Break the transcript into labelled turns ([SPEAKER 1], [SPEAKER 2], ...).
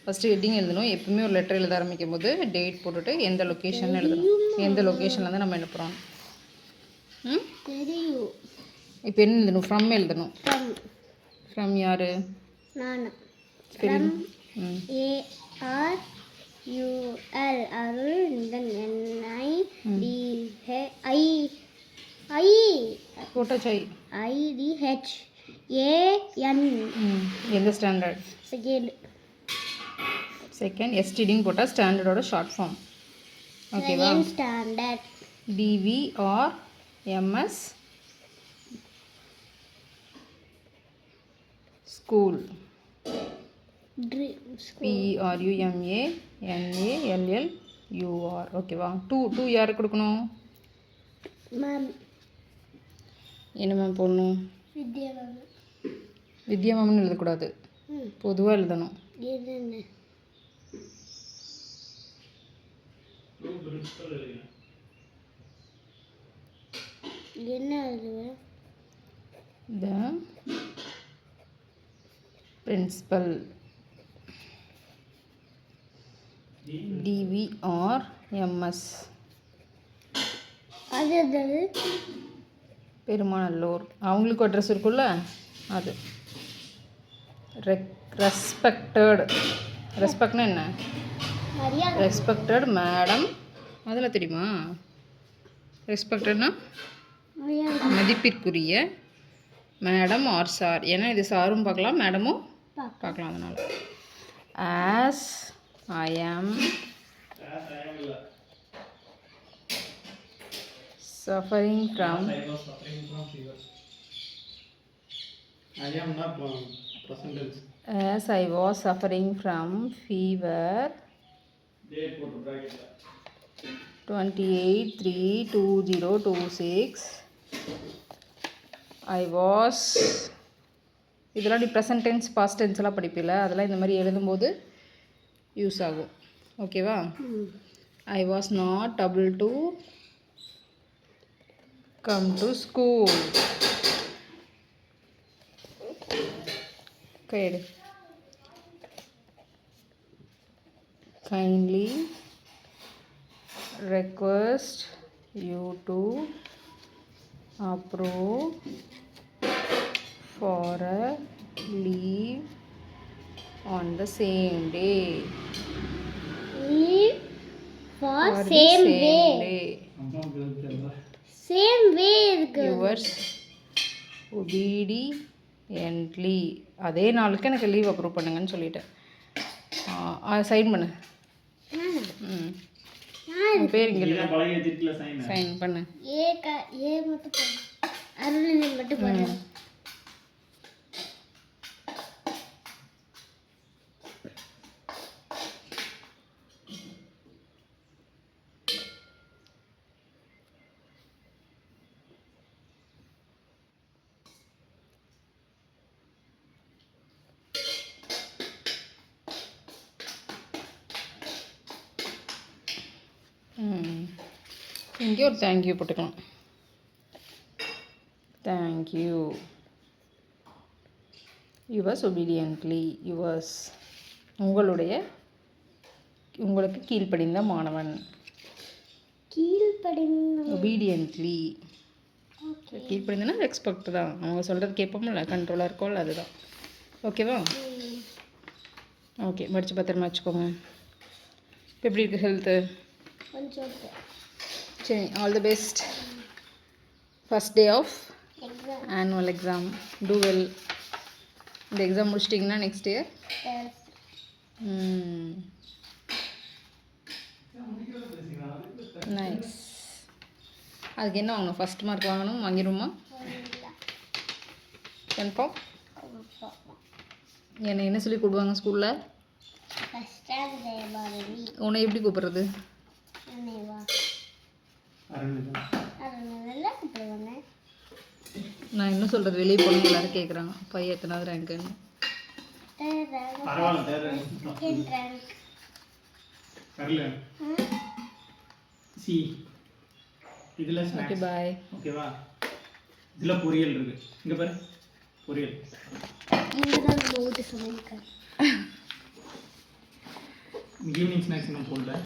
[SPEAKER 1] First heading எழுதணும். எப்பவுமே ஒரு லெட்டர் எழுத ஆரம்பிக்கும் போது டேட் போட்டுட்டு எந்த லொக்கேஷன் எழுதணும், எந்த லொக்கேஷன்லேருந்து நம்ம அனுப்புகிறோம்.
[SPEAKER 2] தெரியும்.
[SPEAKER 1] இப்போ என்ன எழுதணும்? ஃப்ரம் எழுதணும். ஃப்ரம் யார்?
[SPEAKER 2] நான்.
[SPEAKER 1] ஃப்ரம்
[SPEAKER 2] ARUL அருள். தென்
[SPEAKER 1] போட்டாச்சு.
[SPEAKER 2] IDHAN.
[SPEAKER 1] எந்த ஸ்டாண்டர்ட்? செகண்ட். எஸ்டிடின்னு போட்டால் ஸ்டாண்டர்டோட ஷார்ட் ஃபார்ம். ஓகேவா?
[SPEAKER 2] ஸ்டாண்டர்ட்.
[SPEAKER 1] DVRMS school. PERUMANALLUR. ஓகேவா? டூ யாருக்கு கொடுக்கணும்?
[SPEAKER 2] மேம்.
[SPEAKER 1] என்ன மேம் போடணும்?
[SPEAKER 2] வித்யா மேம்.
[SPEAKER 1] வித்யா மேம்னு எழுதக்கூடாது, பொதுவாக எழுதணும்.
[SPEAKER 2] என்ன எழுதுவேன்?
[SPEAKER 1] த பிரின்சிபல். DVRMS
[SPEAKER 2] அது
[SPEAKER 1] பெருமாநல்லூர். அவங்களுக்கு அட்ரஸ் இருக்குல்ல, அது. ரெஸ்பெக்ட்னா என்ன? Respected madam. அதெல்லாம் தெரியுமா? ரெஸ்பெக்டட்னா மதிப்பிற்குரிய மேடம் ஆர் சார். ஏன்னா இது சாரும் பார்க்கலாம், மேடமும் பார்க்கலாம். அதனால் as I am suffering from as I was suffering from fever 28/3/2026 I was. இதெல்லாம் நீ ப்ரெசன்ட் டென்ஸ் பாஸ்ட் டென்ஸ் எல்லாம் படிப்பில்ல, அதெல்லாம் இந்த மாதிரி எழுதும்போது யூஸ் ஆகும். ஓகேவா? I was not able to come to school. கையெடு. Kindly request you to approve for a leave on the same day.
[SPEAKER 2] Leave for same day. Same way இருக்கு.
[SPEAKER 1] Yours obediently. அதே நாளுக்கு எனக்கு லீவ் அப்ரூவ் பண்ணுங்கன்னு சொல்லிட்டேன். Sign பண்ணு. பேர் இங்கே சைன் பண்ணு.
[SPEAKER 2] ஏ மட்டும் பண்ணு. அருள் மட்டும் பண்ணு.
[SPEAKER 1] இங்கே ஒரு தேங்க்யூ போட்டுக்கலாம். தேங்க்யூ. Yours obediently. யுவர்ஸ் உங்களுக்கு கீழ்ப்படிந்த மாணவன். ஒபீடியன்ட்லி. கீழ்ப்படிந்தனா ரெஸ்பெக்ட் தான். அவங்க சொல்கிறது கேட்போம்ல, கண்ட்ரோலாக இருக்கோம்ல, அதுதான். ஓகேவா? ஓகே, படித்து பத்திரமா வச்சுக்கோங்க. இப்போ எப்படி இருக்குது ஹெல்த்து? சரி, all the best. First day of annual exam. Do well. இந்த எக்ஸாம் முடிச்சிட்டிங்கன்னா நெக்ஸ்ட் இயர் நைஸ். அதுக்கு என்ன வாங்கணும்? ஃபஸ்ட் மார்க் வாங்கணும். வாங்கிடுமா? கன்ஃபார்ம். என்ன சொல்லி கூப்பிடுவாங்க ஸ்கூலில்? உன்னை எப்படி கூப்பிட்றது? நான் என்ன சொல்கிறது? வெளியே போகணும், எல்லாரும் கேட்குறாங்க பையன் எத்தனாவது ரேங்க்குன்னு. Okay bye.
[SPEAKER 3] ஓகேவா? இதில் பொரியல் இருக்கு. இங்கே பாரு, பொரியல். ஈவினிங் ஸ்நாக்ஸ் இன்னும் போடல.